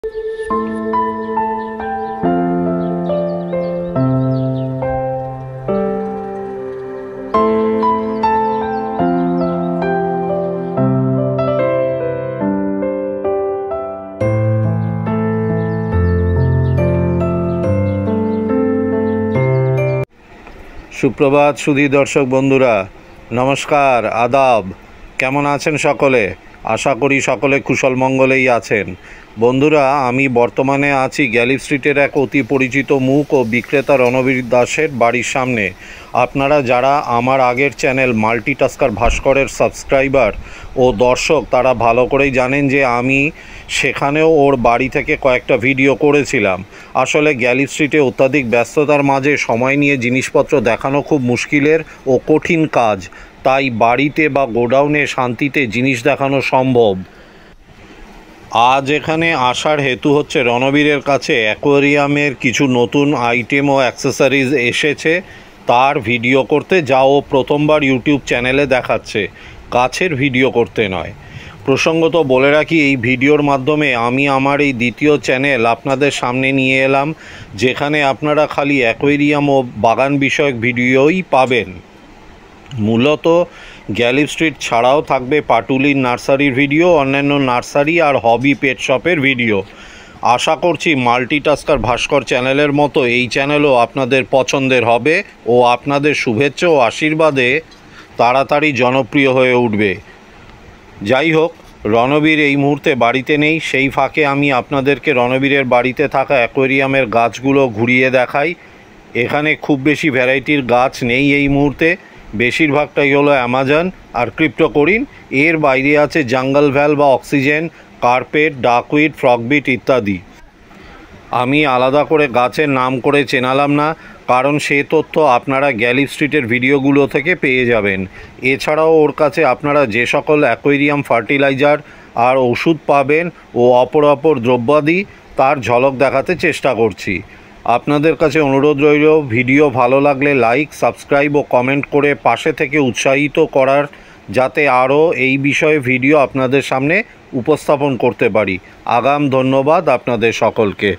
সুপ্রভাত সুধী দর্শক বন্ধুরা, নমস্কার, আদাব। কেমন আছেন সকলে? আশা করি সকলে কুশল মঙ্গলেই আছেন। বন্ধুরা, আমি বর্তমানে আছি গ্যালি স্ট্রিটের এক অতি পরিচিত মুখ ও বিক্রেতা রণবীর দাসের বাড়ির সামনে। আপনারা যারা আমার আগের চ্যানেল মাল্টিটাস্কার ভাস্করের সাবস্ক্রাইবার ও দর্শক, তারা ভালো করেই জানেন যে আমি সেখানেও ওর বাড়ি থেকে কয়েকটা ভিডিও করেছিলাম। আসলে গ্যালি স্ট্রিটে অত্যাধিক ব্যস্ততার মাঝে সময় নিয়ে জিনিসপত্র দেখানো খুব মুশকিলের ও কঠিন কাজ, তাই বাড়িতে বা গোডাউনে শান্তিতে জিনিস দেখানো সম্ভব। আজ এখানে আসার হেতু হচ্ছে রণবীরের কাছে অ্যাকোয়ারিয়ামের কিছু নতুন আইটেম ও অ্যাক্সেসরিজ এসেছে, তার ভিডিও করতে, যা ও প্রথমবার ইউটিউব চ্যানেলে দেখাচ্ছে। কাছের ভিডিও করতে নয়। প্রসঙ্গত বলে রাখি, এই ভিডিওর মাধ্যমে আমি আমার এই দ্বিতীয় চ্যানেল আপনাদের সামনে নিয়ে এলাম, যেখানে আপনারা খালি অ্যাকোয়ারিয়াম ও বাগান বিষয়ক ভিডিওই পাবেন। মূলত গ্যালি স্ট্রিট ছাড়াও থাকবে পাটুলির নার্সারির ভিডিও, অন্যান্য নার্সারি আর হবি পেট শপের ভিডিও। আশা করছি মাল্টিটাস্কার ভাস্কর চ্যানেলের মতো এই চ্যানেলও আপনাদের পছন্দের হবে ও আপনাদের শুভেচ্ছা ও আশীর্বাদে তাড়াতাড়ি জনপ্রিয় হয়ে উঠবে। যাই হোক, রণবীর এই মুহূর্তে বাড়িতে নেই, সেই ফাঁকে আমি আপনাদেরকে রণবীরের বাড়িতে থাকা অ্যাকোয়ারিয়ামের গাছগুলো ঘুরিয়ে দেখাই। এখানে খুব বেশি ভ্যারাইটির গাছ নেই এই মুহূর্তে, বেশিরভাগটাই হলো অ্যামাজন আর ক্রিপ্টোকোরিন। এর বাইরে আছে জাঙ্গল ভ্যাল বা অক্সিজেন, কার্পেট, ডাকউইড, ফ্রগবিট ইত্যাদি। আমি আলাদা করে গাছের নাম করে চেনালাম না, কারণ সে তথ্য আপনারা গ্যালি স্ট্রিটের ভিডিওগুলো থেকে পেয়ে যাবেন। এছাড়াও ওর কাছে আপনারা যে সকল অ্যাকোয়ারিয়াম ফার্টিলাইজার আর ওষুধ পাবেন ও অপর দ্রব্যাদি, তার ঝলক দেখাতে চেষ্টা করছি। আপনাদের কাছে অনুরোধ রইল, ভিডিও ভালো লাগলে লাইক, সাবস্ক্রাইব ও কমেন্ট করে পাশে থেকে উৎসাহিত করার, যাতে আরও এই বিষয়ে ভিডিও আপনাদের সামনে উপস্থাপন করতে পারি। আগাম ধন্যবাদ আপনাদের সকলকে।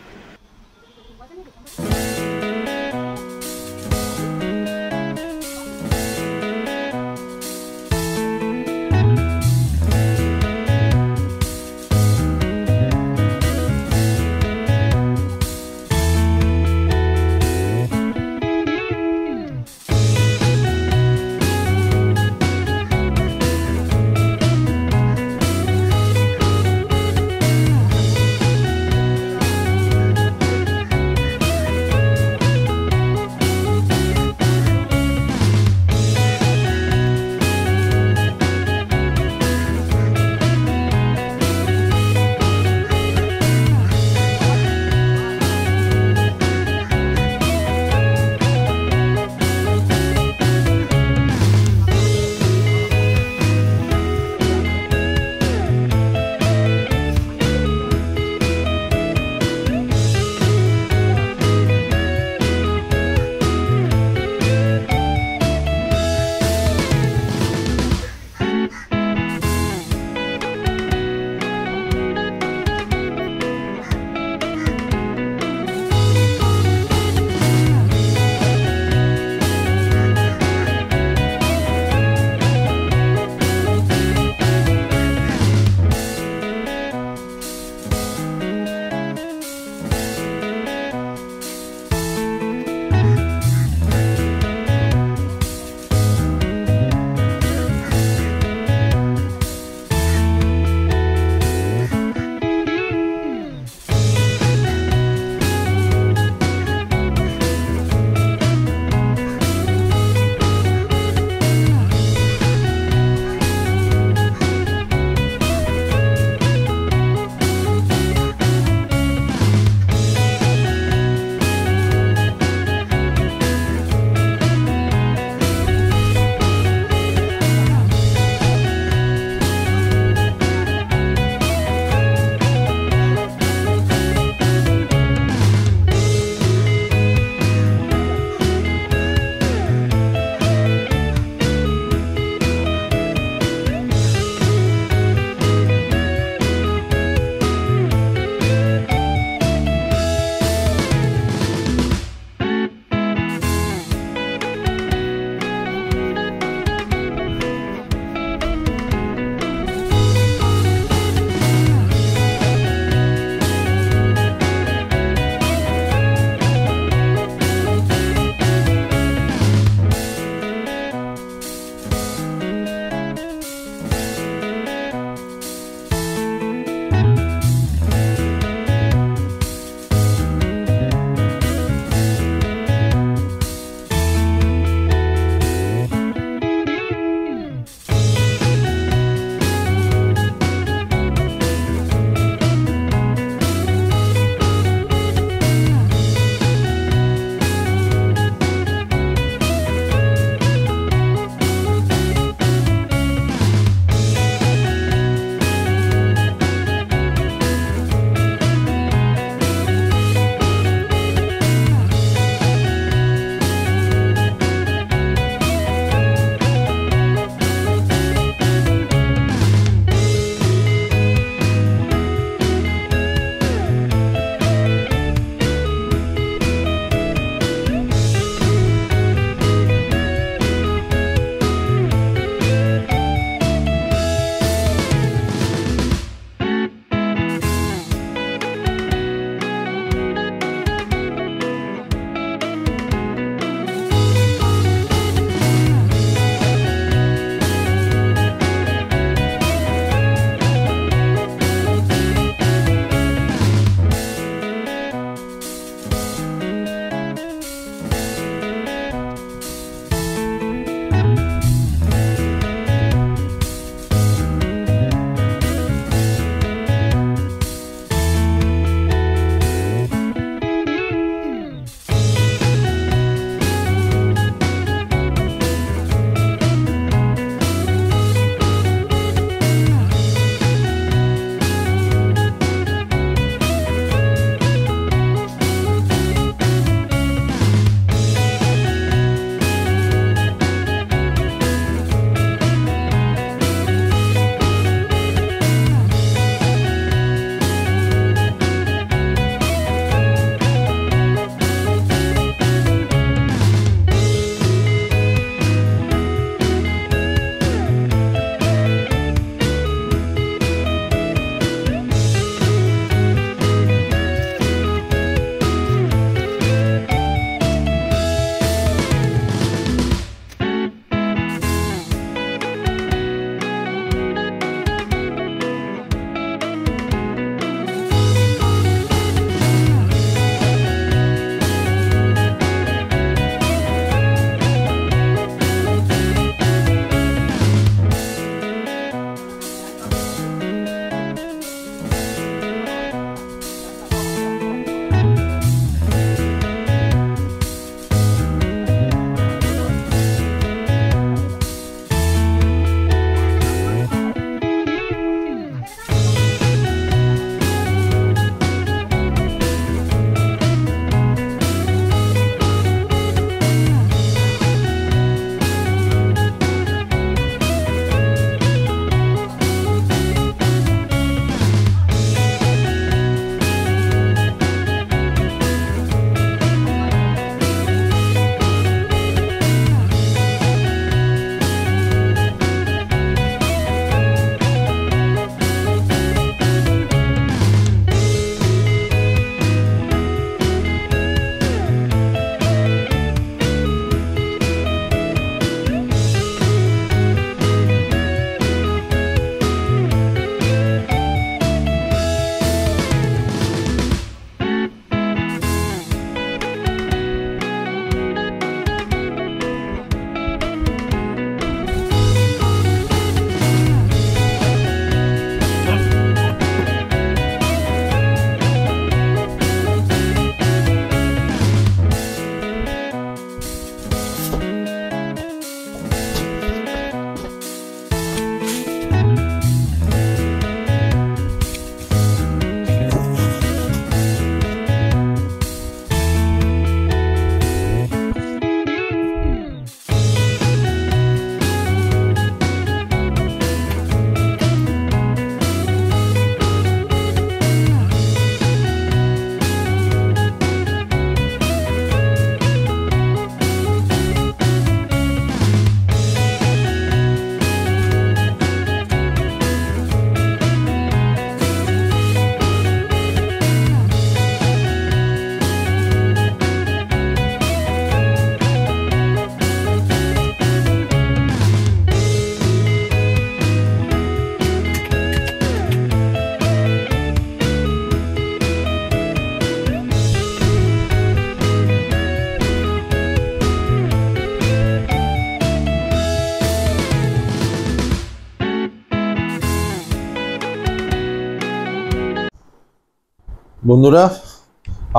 বন্ধুরা,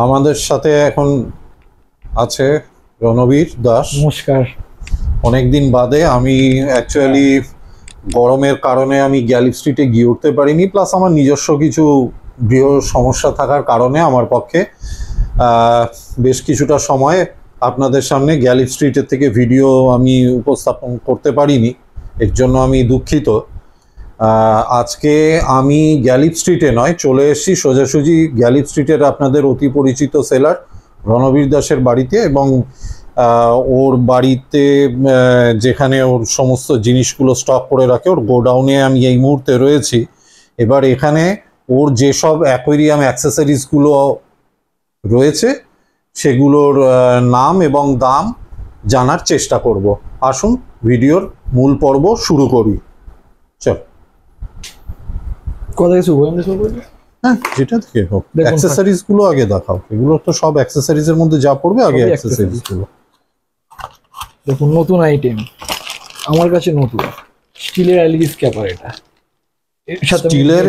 আমাদের সাথে এখন আছে রণবীর দাস। নমস্কার। অনেকদিন বাদে আমি অ্যাকচুয়ালি গরমের কারণে আমি গ্যালিফ স্ট্রিটে গিয়ে উঠতে পারিনি, প্লাস আমার নিজস্ব কিছু গৃহ সমস্যা থাকার কারণে আমার পক্ষে বেশ কিছুটা সময় আপনাদের সামনে গ্যালিফ স্ট্রিটের থেকে ভিডিও আমি উপস্থাপন করতে পারিনি। এর জন্য আমি দুঃখিত। আজকে আমি গ্যালিফ স্ট্রিটে নয়, চলে এসেছি সোজাসুজি গ্যালিফ স্ট্রিটের আপনাদের অতি পরিচিত সেলার রণবীর দাসের বাড়িতে, এবং ওর বাড়িতে যেখানে ওর সমস্ত জিনিসগুলো স্টক করে রাখে, ওর গোডাউনে আমি এই মুহূর্তে রয়েছি। এবার এখানে ওর যেসব অ্যাকোয়ারিয়াম অ্যাক্সেসরিজগুলো রয়েছে সেগুলোর নাম এবং দাম জানার চেষ্টা করব। আসুন ভিডিওর মূল পর্ব শুরু করি। চল, কোথা থেকে শুরু করবো? হ্যাঁ, যেটা থেকে হোক। অ্যাক্সেসরিজ গুলো আগে দেখাও। এগুলো তো সব অ্যাক্সেসরিজ এর মধ্যে যা পড়বে আগে অ্যাক্সেসরিজ গুলো দেখুন। নতুন আইটেম আমার কাছে, নতুন স্টিলের অ্যালগি স্ক্র্যাপার। এটা এর সাথে স্টিলের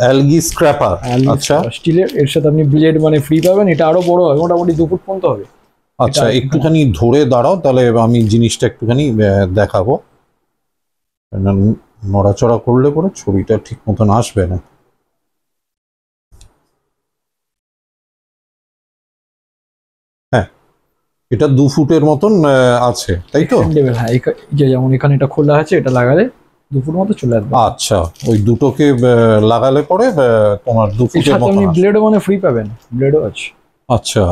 অ্যালগি স্ক্র্যাপার। আচ্ছা, স্টিলের এর সাথে আপনি ব্লেড মানে ফ্রি পাবেন। এটা আরো বড় হবে, মোটামুটি 2 ফুট পর্যন্ত হবে। আচ্ছা, একটুখানি ধরে দাঁড়াও, তাহলে আমি জিনিসটা একটুখানি দেখাবো। নড়াচড়া করলে পরে ছবিটা ঠিক মতন আসবে না। হ্যাঁ, এটা 2 ফুটের মতন আছে, তাই তো? হ্যাঁ, যেমন এখানে এটা খোলা আছে, এটা লাগালে 2 ফুট মতো চলে আসবে। আচ্ছা, ওই দুটোকে লাগালে পরে তোমার 2 ফুটের মতো আপনি ব্লেডও মানে ফ্রি পাবেন। ব্লেডও আছে। আচ্ছা,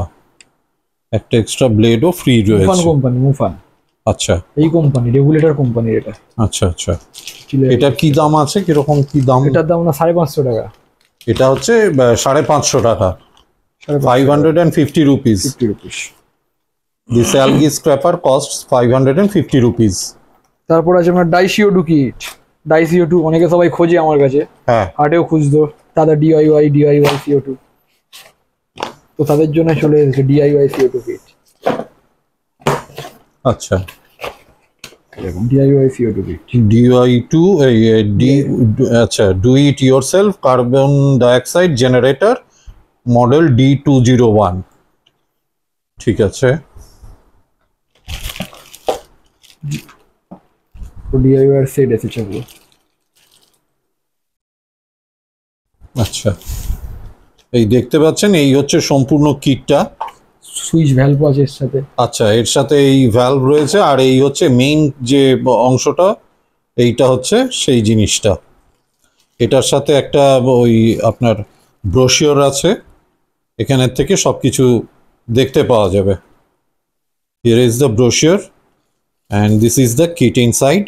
একটা এক্সট্রা ব্লেডও ফ্রি রয়েছে। মুফান কোম্পানি, মুফান। আচ্ছা, এই কোম্পানি, রেগুলেটর কোম্পানি এটা। আচ্ছা আচ্ছা। এটার কি দাম আছে, কিরকম কি দাম? এটার দাম না 550 টাকা। এটা হচ্ছে 550 টাকা, 550 rupees. 50 rupees. This algae scraper costs 550 rupees. তারপর আছে আপনার ডাইসিও2 কিট। ডাইসিও2 অনেকে সবাই খোঁজে আমার কাছে, হ্যাঁ, হাটেও খুঁজতো তাদের ডিআইওয়াই CO2, তো তাদের জন্য চলে এসেছে ডিআইওয়াই CO2 কিট। আচ্ছা, ডিআইওয়াই CO2 কিট, DI2 আচ্ছা, do it yourself carbon dioxide generator model D201। ঠিক আছে, ডিআইওয়াই সেট এসেছে পুরো। আচ্ছা, এই দেখতে পাচ্ছেন, এই হচ্ছে সম্পূর্ণ কিটটা। সুইচ ভ্যালভ আছে এর সাথে। আচ্ছা, এর সাথে এই ভ্যালভ রয়েছে, আর এই হচ্ছে মেইন যে অংশটা, এইটা হচ্ছে সেই জিনিসটা। এটার সাথে একটা ওই আপনার ব্রোশিওর আছে, এখানের থেকে সবকিছু দেখতে পাওয়া যাবে। Here is the brochure and this is the kit inside.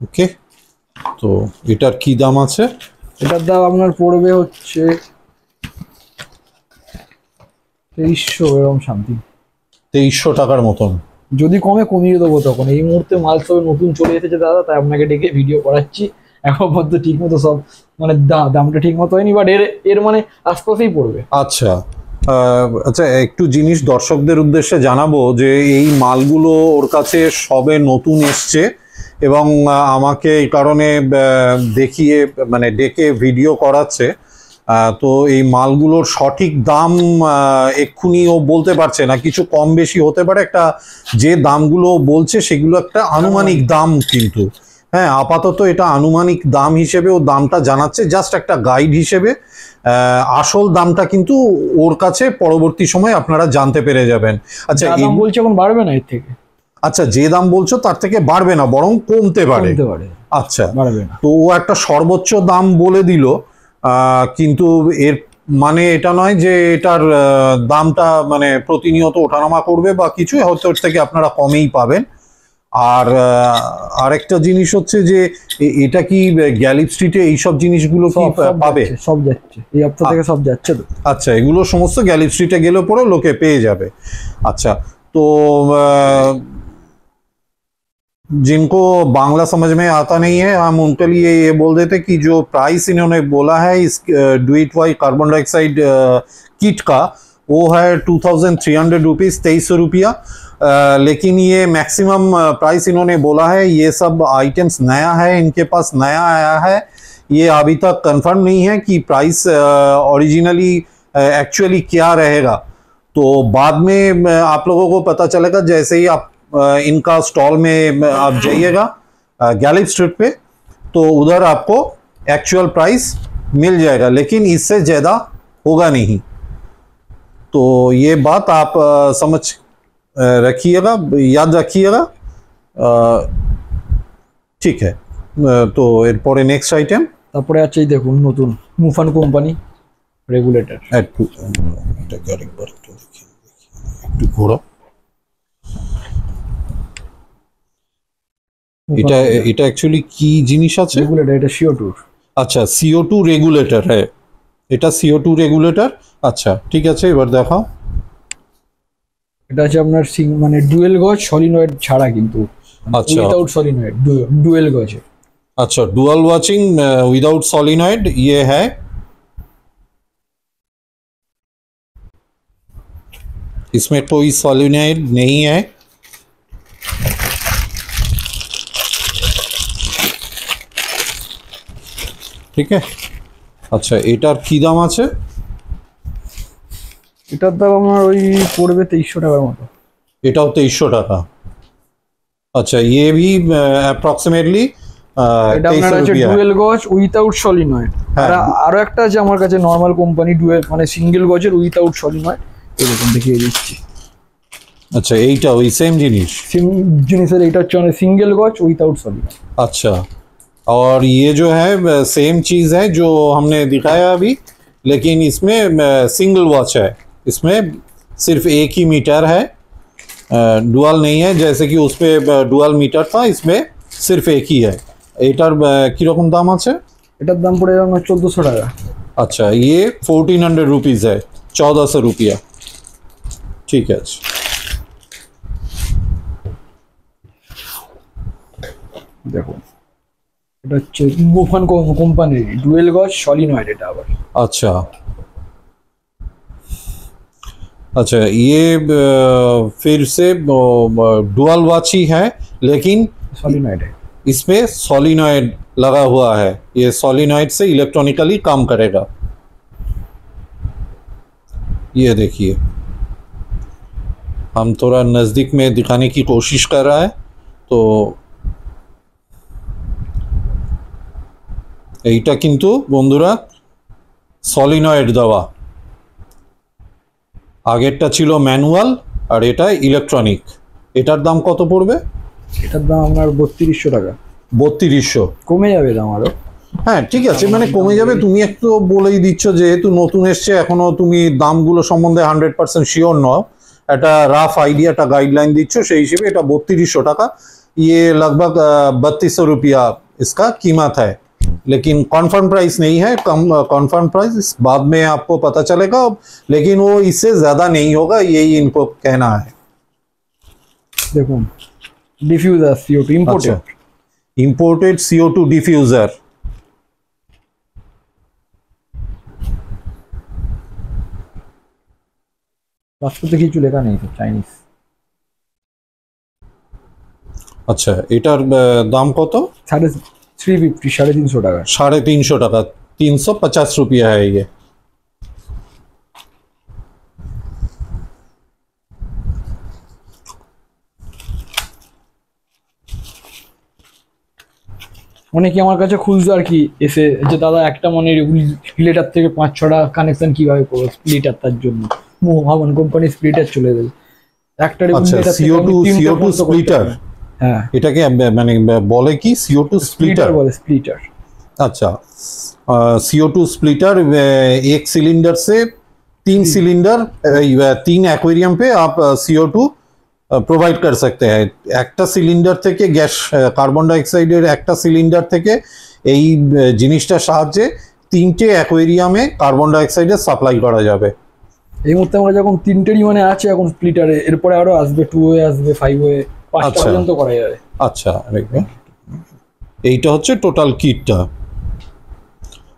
Okay, তো এটার কি দাম আছে? এটার দাম আপনার পড়বে হচ্ছে 2300 এরকম সামথিং, 2300 টাকার মতন। যদি কমিয়ে দেবো তখন। এই মুহূর্তে মাল সব নতুন চলে এসেছে দাদা, তাই আপনাকে ডেকে ভিডিও করাচ্ছি। এখন পর্যন্ত ঠিক মতো সব মানে দামটা ঠিক মতো হয়নি, বাট এর মানে আশপাশেই পড়বে। আচ্ছা, আচ্ছা, একটু জিনিস দর্শকদের উদ্দেশ্যে জানাবো যে এই মালগুলো ওর কাছে সবে নতুন এসছে, এবং আমাকে এই কারণে দেখিয়ে মানে ডেকে ভিডিও করাচ্ছে। তো এই মালগুলোর সঠিক দাম এক্ষুনি ও বলতে পারছে না, কিছু কম বেশি হতে পারে। একটা যে দামগুলো বলছে সেগুলো একটা আনুমানিক দাম, কিন্তু হ্যাঁ, আপাতত এটা আনুমানিক দাম হিসেবে ও দামটা জানাচ্ছে, জাস্ট একটা গাইড হিসেবে। আসল দামটা কিন্তু ওর কাছে পরবর্তী সময় আপনারা জানতে পেরে যাবেন। আচ্ছা, দাম বলছে এখন বাড়বে না এর থেকে। আচ্ছা, যে দাম বলছো তার থেকে বাড়বে না, বরং কমতে পারে। আচ্ছা, বাড়বে না। তো ও একটা সর্বোচ্চ দাম বলে দিল, কিন্তু এর মানে এটা নয় যে এটার দামটা মানে প্রতিনিয়ত ওঠানামা করবে বা কিছু, হয়তো ওর থেকে আপনারা কমেই পাবেন। আর আরেকটা জিনিস হচ্ছে যে এটা কি গ্যালিফ স্ট্রিটে এইসব জিনিসগুলো কি পাবে? সব যাচ্ছে এই হপ্তাহ থেকে, সব যাচ্ছে তো। আচ্ছা, এগুলো সমস্ত গ্যালিফ স্ট্রিটে গেলে পরে লোকে পেয়ে যাবে। আচ্ছা, तो जिनको बांग्ला समझ में आता नहीं है, हम उनके लिए ये बोल देते कि जो प्राइस इन्होंने बोला है इस do it why carbon dioxide kit का, वो है 2300 रुपीज़, 2300 रुपया। लेकिन ये मैक्सिमम प्राइस इन्होंने बोला है। ये सब आइटम्स नया है, इनके पास नया आया है, ये अभी तक कंफर्म नहीं है कि प्राइस ओरिजिनली एक्चुअली क्या रहेगा। तो बाद में आप लोगों को पता चलेगा जैसे ही आप इनका स्टॉल में आप जाइएगा गैलिप स्ट्रीट पे, तो उधर आपको एक्चुअल प्राइस मिल जाएगा, लेकिन इससे ज़्यादा होगा नहीं। तो ये बात आप समझ रखिएगा, याद रखिएगा, ठीक है। তো এরপরে নেক্সট আইটেম, তারপরে আছে এই দেখুন নতুন মুফান কোম্পানি রেগুলেটর। এটাকে আরেকবার একটু দেখি, একটু ঘোরো। এটা এটা অ্যাকচুয়ালি কি জিনিস আছে? রেগুলেটর, এটা CO2। আচ্ছা, CO2 রেগুলেটর, হ্যাঁ এটা CO2 রেগুলেটর। আচ্ছা ঠিক আছে, এবার দেখাও। এটা আছে আপনার মানে ডুয়েল গজ সলিনয়েড ছাড়া, কিন্তু আচ্ছা উইদাউট সলিনয়েড, ডুয়েল গজে। अच्छा, डुअल वॉचिंग विदाउट सॉलिनॉइड ये है। इसमें कोई सॉलिनॉइड नहीं है। ठीक है। अच्छा, এটার কি দাম আছে? এটার দাম আমার ওই পড়বে 2300 টাকার মতো। এটাও 2300 টাকা। अच्छा, ये भी अप्रॉक्सिमेटली এটা আপনার আছে ডুয়েল গজ উইদাউট সলিনয়েড। আর আরো একটা আছে আমার কাছে নরমাল কোম্পানি ডুয়েল মানে সিঙ্গেল গজের উইদাউট সলিনয়েড, এরকম দেখিয়ে দিচ্ছি। अच्छा, এইটা ওই সেম জিনিস, সেম জিনিসের এটা হচ্ছে মানে সিঙ্গেল গজ উইদাউট সলিনয়েড। अच्छा, और ये जो है सेम चीज़ है जो हमने दिखाया अभी, लेकिन इसमें सिंगल वॉच है, इसमें सिर्फ एक ही मीटर है, डुअल नहीं है जैसे कि उस पर डुअल मीटर था, इसमें सिर्फ एक ही है। এটার কিরকম দাম আছে? এটার দাম পড়ে যাবে 1400 টাকা। अच्छा, ये 1400 रुपीज़ है, 1400 रुपया। ठीक है। দেখুন এটা হচ্ছে মুফান কোম্পানির ডুয়েল গজ সলিনয়েড এটা আবার। अच्छा अच्छा, ये फिर से डुअल वॉच ही है, लेकिन सॉलिनॉइड है, इसमें सॉलिनॉइड लगा हुआ है। ये सॉलिनॉइड से इलेक्ट्रॉनिकली काम करेगा। ये देखिए, हम थोड़ा नज़दीक में दिखाने की कोशिश कर रहा है। तो এইটা কিন্তু বন্ধুরা সলিনয়েড দেওয়া, আগেরটা ছিল ম্যানুয়াল আর এটা ইলেকট্রনিক। এটার দাম কত পড়বে? এটার দাম আপনার 3200 টাকা। 3200 কমে যাবে দাম আরো। হ্যাঁ ঠিক আছে, মানে কমে যাবে। তুমি একটু বলেই দিচ্ছ যেহেতু নতুন এসছে, এখনো তুমি দামগুলো সম্বন্ধে 100% শিওর নও, একটা রাফ আইডিয়া, একটা গাইডলাইন দিচ্ছ, সেই হিসেবে এটা 3200 টাকা। ये लगभग 3200 रुपया इसका कीमत है, लेकिन कॉन्फर्म प्राइस नहीं है। कम कॉन्फर्म प्राइस बाद में आपको पता चलेगा, लेकिन वो इससे ज़्यादा नहीं होगा, यही इनको कहना है। দেখুন diffuser CO2 imported. Imported CO2 diffuser. রাস্তাতে কিছু লেখা নেই, তো চাইনিজ। अच्छा, এটার দাম কত? 350, 350 টাকা। 350 টাকা, 350 रुपया है ये। অনেকে আমার কাছে খুঁজতো আর কি এসে যে দাদা একটা মানে রিলেটার থেকে 5-6টা কানেকশন কিভাবে করবো স্প্লিটার, তার জন্য মুফান কোম্পানি স্প্লিটার চলে গেছে একটা রেগুলেটর। CO2 স্প্লিটার, হ্যাঁ এটাকে মানে বলে কি CO2 স্প্লিটার বলে, স্প্লিটার। अच्छा, CO2 स्प्लिटर एक सिलेंडर से 3 सिलेंडर 3 एक्वेरियम पे आप CO2 प्रोवाइड कर सकते हैं। একটা সিলিন্ডার থেকে গ্যাস কার্বন ডাইঅক্সাইডের একটা সিলিন্ডার থেকে এই জিনিসটার সাহায্যে 3টে অ্যাকোয়ারিয়ামে কার্বন ডাইঅক্সাইডের সাপ্লাই করা যাবে। এই মুহূর্তে আমরা যখন 3টেরই মানে আছে এখন স্প্লিটারে, এরপরে আরো আসবে 2 ওয়ে, আসবে 5 ওয়ে, 5টা পর্যন্ত করা যাবে। আচ্ছা, এইটা হচ্ছে টোটাল কিটটা।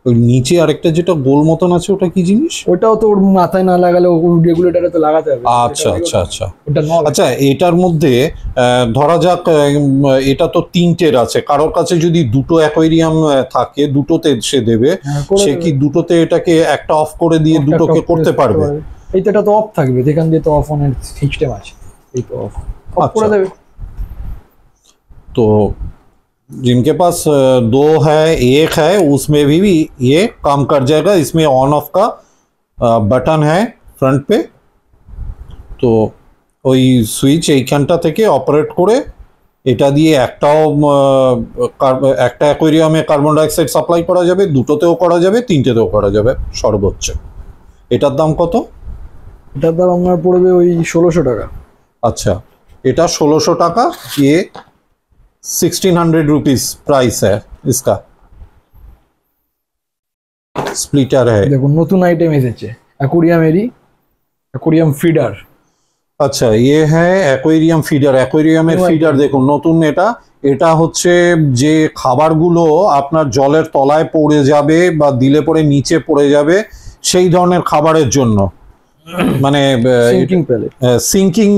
ওই নিচে আরেকটা যেটা গোল মতন আছে ওটা কি জিনিস? ওটাও তো ওর মাথায় না লাগালে রেগুলেটরে তো লাগাতে হবে। আচ্ছা আচ্ছা আচ্ছা ওটা নল। আচ্ছা, এটার মধ্যে ধরা যাক এটা তো তিনটের আছে, কারোর কাছে যদি দুটো অ্যাকোয়ারিয়াম থাকে দুটোতে সে দেবে, সে কি দুটোতে এটাকে একটা অফ করে দিয়ে দুটোকে করতে পারবে? এইটা তো অফ থাকবে, যেখান দিয়ে তো অফ অনের সিস্টেম আছে, এই তো অফ করে দেবে। तो जिनके पास दो है एक है उसमें भी ये काम कर जाएगा। इसमें ऑन ऑफ का बटन है फ्रंट पे, তো ওই সুইচ এইখানটা থেকে অপারেট করে এটা দিয়ে একটাও একটা অ্যাকোয়ারিয়ামে কার্বন ডাইঅক্সাইড সাপ্লাই করা যাবে, দুটোতেও করা যাবে, তিনটেতেও করা যাবে সর্বোচ্চ। এটার দাম কত? এটার দাম আপনার পড়বে ওই 1600 টাকা। अच्छा, এটা 1600 টাকা। ये 1600 रुपीज प्राइस है इसका। स्प्लिटर है। দেখুন নতুন আইটেম এসেছে অ্যাকোয়ারিয়ামেরই, অ্যাকোয়ারিয়াম ফিডার। আচ্ছা, ये है অ্যাকোয়ারিয়াম ফিডার। অ্যাকোয়ারিয়ামের ফিডার দেখুন নতুন। এটা হচ্ছে যে খাবারগুলো আপনার জলের তলায় পড়ে যাবে বা দিলে পরে নিচে পড়ে যাবে সেই ধরনের খাবারের জন্য, মানে সিঙ্কিং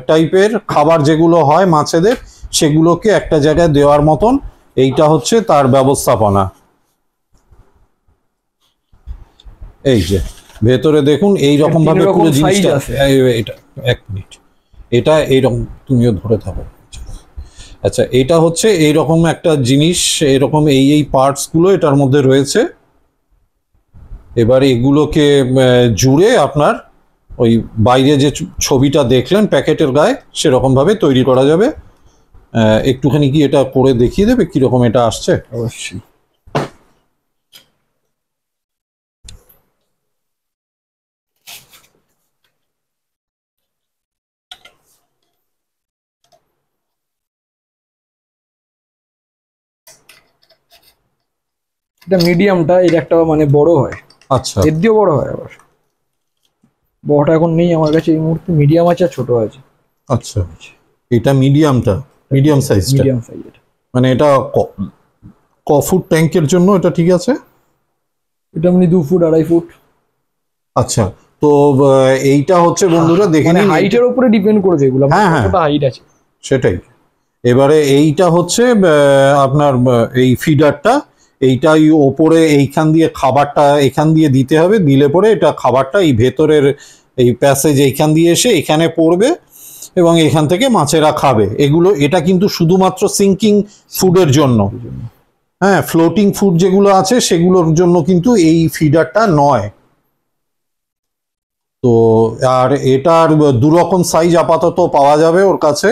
টাইপের খাবার যেগুলো হয় মাছেদের, সেগুলোকে একটা জায়গায় দেওয়ার মতন এইটা হচ্ছে তার ব্যবস্থাপনা। এই যে ভেতরে দেখুন এই রকম ভাবে পুরো জিনিসটা। এটা এক মিনিট, এটা এইরকম তুমিও ধরে থাকো। আচ্ছা, এটা হচ্ছে এইরকম একটা জিনিস, এরকম এই পার্টস গুলো এটার মধ্যে রয়েছে। এবার এগুলোকে জুড়ে আপনার ওই বাইরে যে ছবিটা দেখলেন প্যাকেটের গায়ে সেরকম ভাবে তৈরি করা যাবে। একটুখানি কি এটা করে দেখিয়ে দেবে কিরকম এটা আসছে? অবশ্যই। এটা মিডিয়ামটা, এর একটা মানে বড় হয়। আচ্ছা, এর দিয়েও বড় হয়, আবার বড়টা এখন নেই আমার কাছে এই মুহূর্তে। মিডিয়াম আছে আর ছোট আছে। আচ্ছা, এটা মিডিয়ামটা, মিডিয়াম সাইজটা। মিডিয়াম সাইজ এটা। মানে এটা ক ফুট ট্যাঙ্কের জন্য এটা ঠিক আছে? এটা মানে 2 ফুট 2.5 ফুট। আচ্ছা, তো এইটা হচ্ছে বন্ধুরা দেখে নিন, হাইটের উপরে ডিপেন্ড করবে এগুলো, কতটা হাইট আছে সেটাই। এবারে এইটা হচ্ছে আপনার এই ফিডারটা, এইটাই ওপরে এইখান দিয়ে খাবারটা এখান দিয়ে দিতে হবে, দিলে পরে এটা খাবারটা এই ভেতরের এই প্যাসেজ এইখান দিয়ে এসে এখানে পড়বে এবং এখান থেকে মাছেরা খাবে এগুলো। এটা কিন্তু শুধুমাত্র সিঙ্কিং ফুডের জন্য, হ্যাঁ, ফ্লোটিং ফুড যেগুলো আছে সেগুলোর জন্য কিন্তু এই ফিডারটা নয়। তো আর এটার দুরকম সাইজ আপাতত পাওয়া যাবে ওর কাছে,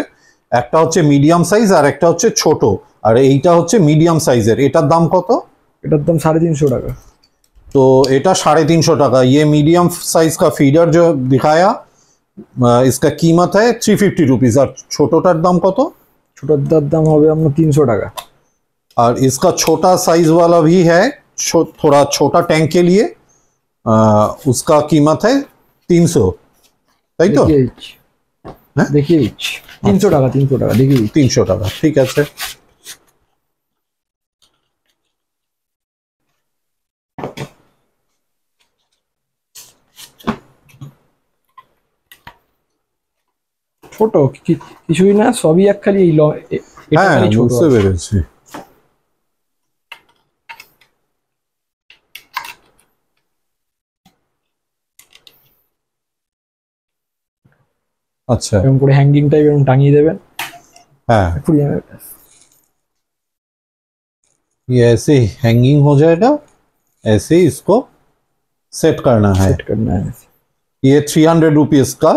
একটা হচ্ছে মিডিয়াম সাইজ আর একটা হচ্ছে ছোট, আর এইটা হচ্ছে মিডিয়াম সাইজের। এটার দাম কত? এটার দাম 350 টাকা। तो এটা 350 টাকা। ये मीडियम साइज का फीडर जो दिखाया इसका कीमत है 350 रुपीज। আর ছোটটার দাম কত? ছোটটার দাম হবে আপনার 300 টাকা। और इसका छोटा साइज वाला भी है, थोड़ा छोटा टैंक के लिए उसका कीमत है 300, তাই তো? দেখিয়ে দিচ্ছি 300 টাকা। 300 টাকা দেখিয়ে দিচ্ছি। 300 টাকা, ঠিক আছে। ছোট কিছুই না, সবই এক খালি এই হ্যাঁ, বুঝতে পেরেছি। अच्छा, এরকম করে হ্যাঙ্গিং টাইপ এরকম টাঙিয়ে দেবেন। हाँ, ये ऐसे हैंगिंग हो जाएगा, ऐसे ही इसको सेट करना है। ये 300 रुपीज का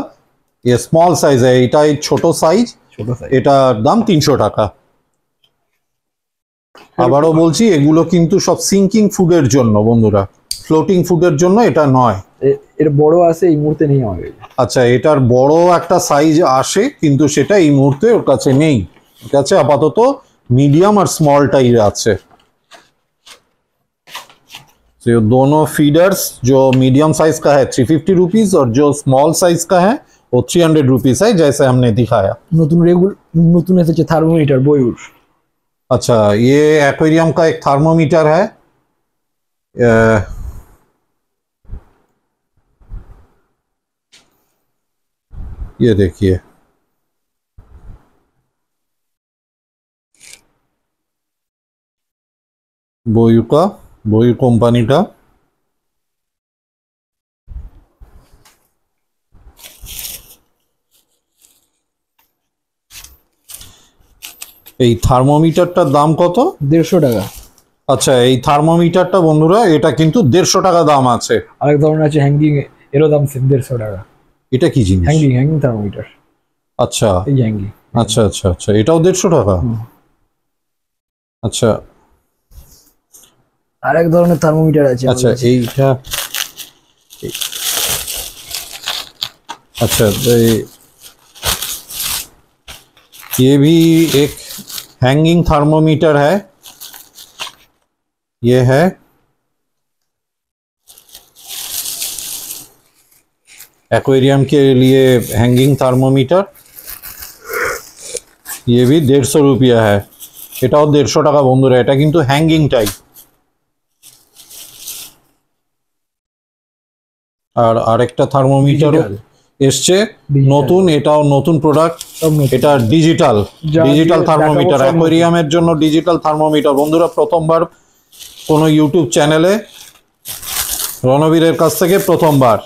ये स्मॉल साइज है, এটা ছোট সাইজ, এটার দাম 300 টাকা। আবারও বলছি এগুলো কিন্তু সব সিঙ্কিং ফুডের জন্য বন্ধুরা, ফ্লোটিং ফুডের জন্য এটা নয়। এর বড় আছে এই মুহূর্তে নেই আমার কাছে। আচ্ছা, এটার বড় একটা সাইজ আসে কিন্তু সেটা এই মুহূর্তে ওর কাছে নেই, ঠিক আছে। আপাতত মিডিয়াম আর স্মলটাই আছে। तो दोनों फीडर्स जो मीडियम साइज का है 350 रुपीज और जो स्मॉल साइज का है वो 300 रुपीज है, जैसे हमने दिखाया। नतून एसेছে থার্মোমিটার বয়ুর। अच्छा, ये एक्वेरियम का एक थर्मोमीटर है, ये देखिए बोयू কোম্পানিটা। এই থার্মোমিটারটার দাম কত? 150 টাকা। আচ্ছা, এই থার্মোমিটারটা বন্ধুরা এটা কিন্তু 150 টাকা দাম আছে। আরেক ধরনের আছে হ্যাঙ্গিং, এরও দাম 150 টাকা। এটা কি জিনিস? Hanging thermometer. আচ্ছা এই হ্যাঙ্গিং। আচ্ছা আচ্ছা আচ্ছা, এটাও 150 টাকা। আচ্ছা আরেক ধরনের থার্মোমিটার আছে। अच्छा এইটা अच्छा ये भी एक हैंगिंग थर्मोमीटर है। ये है एक्वेरियम के लिए हैंगिंग थर्मोमीटर। ये भी 150 रुपया है। এটাও 150 টাকা বন্ধুরা। এটা কিন্তু হ্যাঙ্গিং টাইপ। আর আরেকটা থার্মোমিটার এসছে নতুন, এটাও নতুন প্রোডাক্ট। এটা ডিজিটাল থার্মোমিটার, অ্যাকোয়ারিয়ামের জন্য ডিজিটাল থার্মোমিটার। বন্ধুরা প্রথমবার কোনো ইউটিউব চ্যানেলে রণবীরের কাছ থেকে প্রথমবার।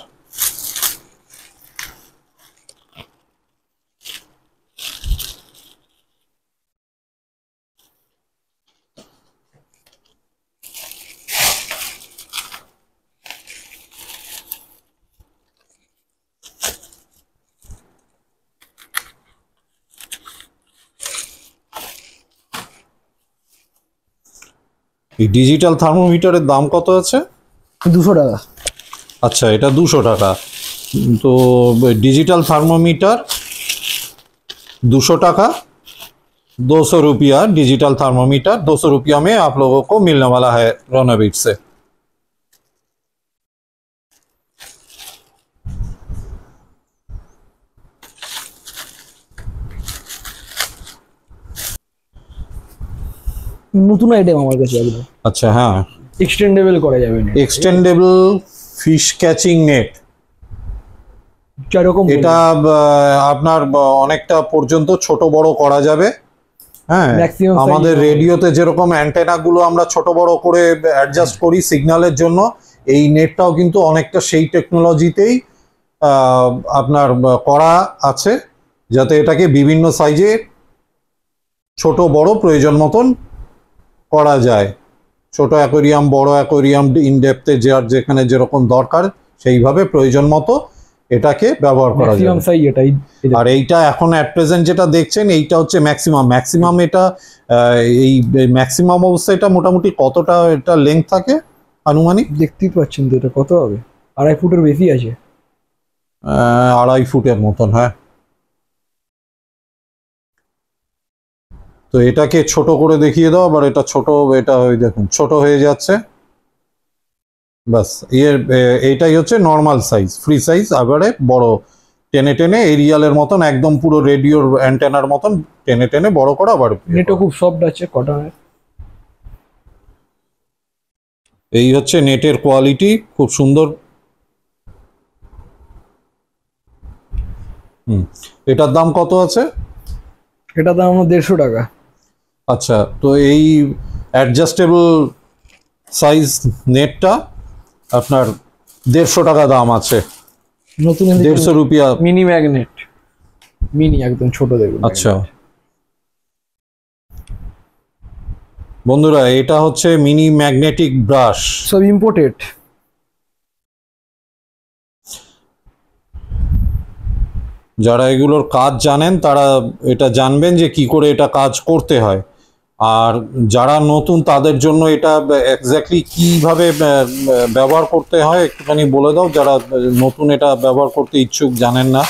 এই ডিজিটাল থার্মোমিটারের দাম কত আছে? 200 টাকা। আচ্ছা, এটা 200 টাকা। तो डिजिटल थर्मोमीटर 200 টাকা, 200 रुपया डिजिटल थर्मोमीटर 200 रुपया में आप लोगों को मिलने वाला है रणबीर से। নতুন আইটেম আমার কাছে একদম। আচ্ছা হ্যাঁ, এক্সটেন্ডেবল করা যাবে না। Extendable fish catching net. যেরকম এটা আপনার অনেকটা পর্যন্ত ছোট বড় করা যাবে। হ্যাঁ, আমাদের রেডিওতে যেরকম অ্যান্টেনা গুলো আমরা ছোট বড় করে অ্যাডজাস্ট করি সিগন্যালের জন্য, এই নেটটাও কিন্তু অনেকটা সেই টেকনোলজিতেই আপনার করা আছে, যাতে এটাকে বিভিন্ন সাইজে ছোট বড় প্রয়োজন মতন করা যায়। ছোট অ্যাকোয়ারিয়াম, বড় অ্যাকোয়ারিয়াম, ইনডেপথে যার যেখানে যেরকম দরকার সেইভাবে প্রয়োজন মতো এটাকে ব্যবহার করা যায়। আর এইটা এখন অ্যাট প্রেজেন্ট যেটা দেখছেন এইটা হচ্ছে ম্যাক্সিমাম। এটা এই ম্যাক্সিমাম অবস্থায় এটা মোটামুটি কতটা এটা লেন্থ থাকে আনুমানিক? দেখতেই পাচ্ছেন তো, এটা কত হবে? 2.5 ফুটের বেশি আছে। 2.5 ফুটের মতন। হ্যাঁ, তো এটাকে ছোট করে দেখিয়ে দাও। আবার এটা ছোট, এটা দেখুন ছোট হয়ে যাচ্ছে। বাস এইটাই হচ্ছে নর্মাল সাইজ, ফ্রি সাইজ। আবারে বড় টেনে টেনে এরিয়ালের মতন একদম পুরো রেডিওর অ্যান্টেনার মতন টেনে টেনে বড় করা। আবার নেটও খুব সফট আছে, কটনের। এই হচ্ছে নেটের কোয়ালিটি, খুব সুন্দর। এটার দাম কত আছে? এটার দাম 150 টাকা। আচ্ছা, তো এই অ্যাডজাস্টেবল সাইজ নেটটা আপনার 150 টাকা দাম আছে। নতুন 150 রুপিয়া। মিনি ম্যাগনেট, মিনি একদম ছোট দেখুন। আচ্ছা বন্ধুরা, এটা হচ্ছে মিনি ম্যাগনেটিক ব্রাশ, সব ইম্পোর্টেড। যারা এগুলোর কাজ জানেন তারা এটা জানবেন যে কি করে এটা কাজ করতে হয়। আর যারা নতুন তাদের জন্য এটা এক্স্যাক্টলি কিভাবে ব্যবহার করতে হয় একটুখানি বলে দাও, যারা নতুন এটা ব্যবহার করতে ইচ্ছুক, জানেন না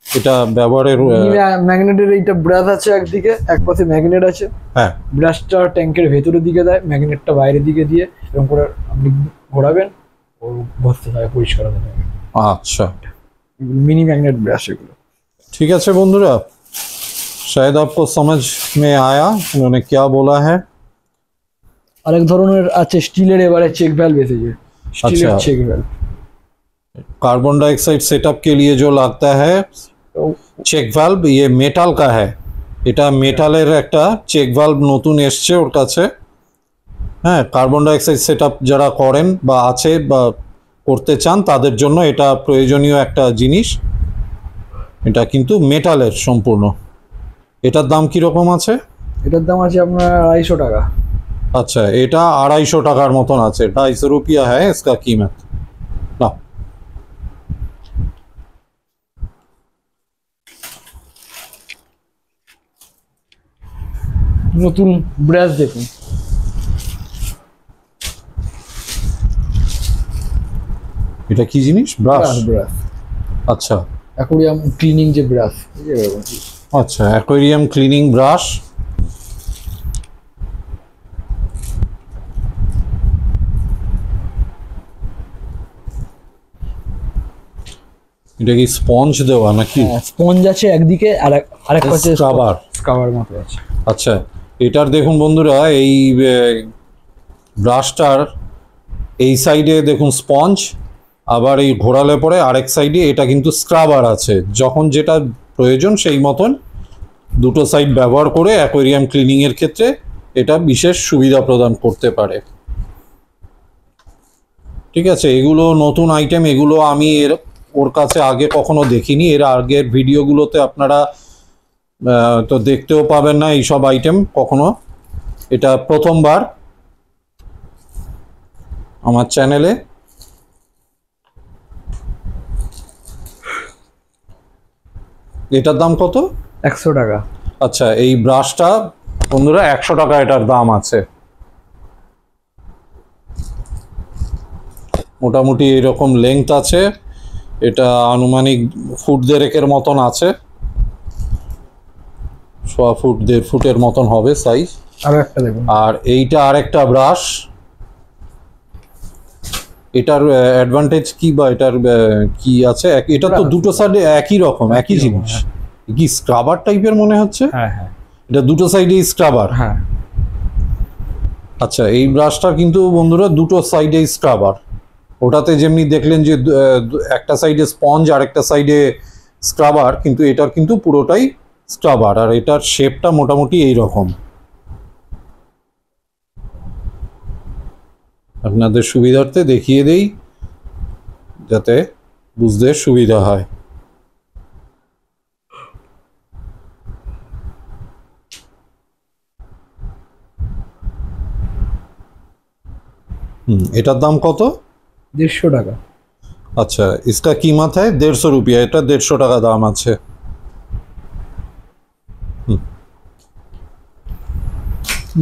এটা ব্যবহারের। ম্যাগনেটের এইটা ব্রাশ আছে একদিকে, এক পাশে ম্যাগনেট আছে। হ্যাঁ, ব্রাশটা ট্যাঙ্কের ভেতরের দিকে দেয়, ম্যাগনেটটা বাইরের দিকে দিয়ে এরকম করে আপনি ঘোরাবেন, ও ঘষতে থাকে, পরিষ্কার হতে থাকে। আচ্ছা, मिनी मैग्नेट ब्रश एगुलो। ठीक है बंधुरा, शायद आपको समझ में आया उन्होंने क्या बोला है। আরেক ধরনের আছে স্টিলের, এবারে চেক ভ্যালভ এসেছে, স্টিলের अच्छा। Check valve. Carbon dioxide setup के लिए जो लगता है চেক ভালভ, ইয়ে মেটাল কা হ্যায়, এটা মেটালের একটা চেক ভালভ নতুন এসছে ওর কাছে। হ্যাঁ, কার্বন ডাইঅক্সাইড সেটআপ যারা করেন বা আছে বা করতে চান তাদের জন্য এটা প্রয়োজনীয় একটা জিনিস। এটা কিন্তু মেটালের সম্পূর্ণ। এটার দাম কীরকম আছে? এটার দাম আছে আপনার 250 টাকা। আচ্ছা, এটা 250 টাকার মতন আছে। 250 रुपया है इसका कीमत। না, নতুন ব্রাশ দেখুন, এটা কি জিনিস? ব্রাশ। ব্রাশ ব্রাশ আচ্ছা অ্যাকোরিয়াম ক্লিনিং যে ব্রাশ, এই যে এরকম। আচ্ছা, অ্যাকোয়ারিয়াম ক্লিনিং ব্রাশ। এটা কি স্পঞ্জ দেওয়া নাকি? স্পঞ্জ আছে একদিকে, আর আরেক পাশে স্ক্রাবার। স্ক্রাবার মতো আছে। আচ্ছা, এটার দেখুন বন্ধুরা, এই ব্রাশটার এই সাইডে দেখুন স্পঞ্জ, আবার এই ঘোরালে পরে আরেক সাইডে এটা কিন্তু স্ক্রাবার আছে। যখন যেটা প্রয়োজন সেই মতন দুটো সাইড ব্যবহার করে অ্যাকোয়ারিয়াম ক্লিনিংয়ের ক্ষেত্রে এটা বিশেষ সুবিধা প্রদান করতে পারে। ঠিক আছে, এগুলো নতুন আইটেম, এগুলো আমি ওর কাছে আগে কখনো দেখিনি। এর আগের ভিডিওগুলোতে আপনারা তো দেখতেও পাবেন না এইসব আইটেম কখনো। এটা প্রথমবার আমার চ্যানেলে। এটার দাম কত? 100 টাকা। আচ্ছা, এই ব্রাশটা বন্ধুরা 100 টাকা এটার দাম আছে। মোটামুটি এরকম লেংথ আছে, এটা আনুমানিক ফুট 1.5 মতন আছে, 1.5 ফুট 1.5 ফুটের মতন হবে সাইজ। আরো একটা দেখুন। আর এইটা আরেকটা ব্রাশ। এটার অ্যাডভান্টেজ কি বা এটার কি আছে? এটা তো দুটো সাইডে একই রকম, একই জিনিস। কি স্ক্রাবার টাইপের মনে হচ্ছে? হ্যাঁ হ্যাঁ, এটা দুটো সাইডে স্ক্রাবার। হ্যাঁ। আচ্ছা, এই ব্রাশটা কিন্তু বন্ধুরা দুটো সাইডে স্ক্রাবার। ওটাতে যেমনি দেখলেন যে একটা সাইডে স্পঞ্জ আর একটা সাইডে স্ক্রাবার, কিন্তু এটার কিন্তু পুরোটাই স্ক্রাবার। আর এটার শেপটা মোটামুটি এই রকম। আপনাদের সুবিধার্থে দেখিয়ে দেই যাতে বুঝতে সুবিধা হয়। এটার দাম কত? 150 টাকা। अच्छा, इसका कीमत है 150 रुपया। এটা 150 টাকা দাম আছে।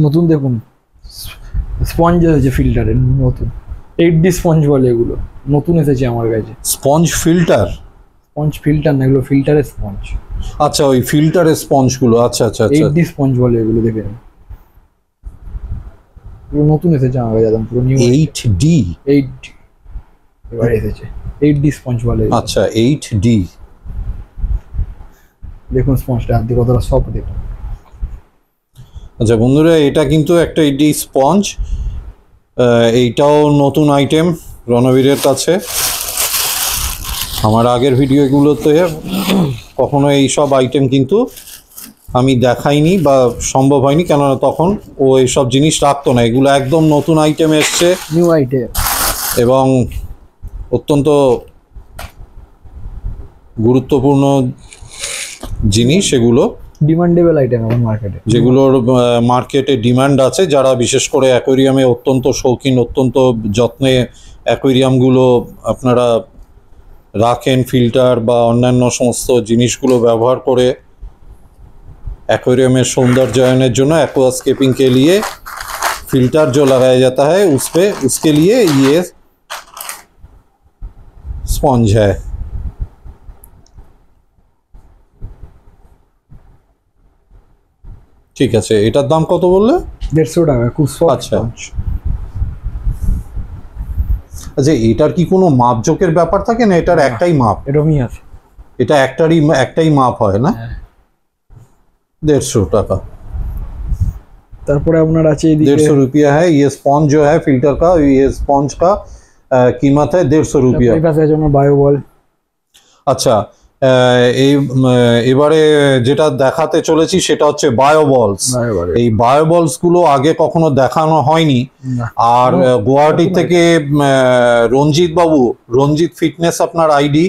নতুন দেখুন স্পঞ্জ এসেছে ফিল্টারের, নতুন 8D স্পঞ্জ বলে এগুলো, নতুন এসেছে আমার কাছে। Sponge filter? স্পঞ্জ ফিল্টার না, এগুলো ফিল্টারের স্পঞ্জ। আচ্ছা, ওই ফিল্টারের স্পঞ্জগুলো। আচ্ছা আচ্ছা আচ্ছা, 8D স্পঞ্জ বলে এগুলো, দেখে নিন। এগুলো নতুন এসেছে আমার কাছে, একদম পুরো নিউ। 8D? 8D এবার এসেছে, 8D স্পঞ্জ বলে। আচ্ছা, 8D। দেখুন স্পঞ্জটা হাত দিয়ে কতটা সফট দেখুন। আচ্ছা বন্ধুরা, এটা কিন্তু একটা 8D স্পঞ্জ। এইটাও নতুন আইটেম রণবীরের কাছে। আমার আগের ভিডিওগুলোতে কখনো এই সব আইটেম কিন্তু আমি দেখাইনি বা সম্ভব হয়নি, কেননা তখন ও এইসব জিনিস রাখতো না। এগুলো একদম নতুন আইটেম এসছে, নিউ আইটেম, এবং অত্যন্ত গুরুত্বপূর্ণ জিনিস এগুলো, ডিমান্ডেবল আইটেম এখন মার্কেটে, যেগুলোর মার্কেটে ডিমান্ড আছে। যারা বিশেষ করে অ্যাকোয়ারিয়ামে অত্যন্ত শৌখিন, অত্যন্ত যত্নে অ্যাকোয়ারিয়ামগুলো আপনারা রাখেন, ফিল্টার বা অন্যান্য সমস্ত জিনিসগুলো ব্যবহার করে एक्वेरियम में सौंदर्यायन जो एक्वास्केपिंग के लिए फिल्टर जो लगाया जाता है उस पे, उसके लिए ये स्पंज है। ठीक है, এটার দাম কত বললে? 150 টাকা। খুব সফট। আচ্ছা আচ্ছা, এটার কি কোনো মাপজোকের ব্যাপার থাকে না? এটার একটাই মাপ? এরকমই আছে, এটা একটাই মাপ হয় না? 150 টাকা। তারপরে আপনার আছে এদিকে 150 रुपया है। ये स्पॉन्ज जो है फिल्टर का, ये स्पॉन्ज का कीमत है 150 रुपया। এই পাশে আছে আপনার বায়ো বল। আচ্ছা, এই এবারে যেটা দেখাতে চলেছি সেটা হচ্ছে বায়ো বলস। এই বায়ো বলস গুলো আগে কখনো দেখানো হয়নি। আর গুয়াহাটি থেকে রঞ্জিত বাবু, রঞ্জিত ফিটনেস আপনার আইডি,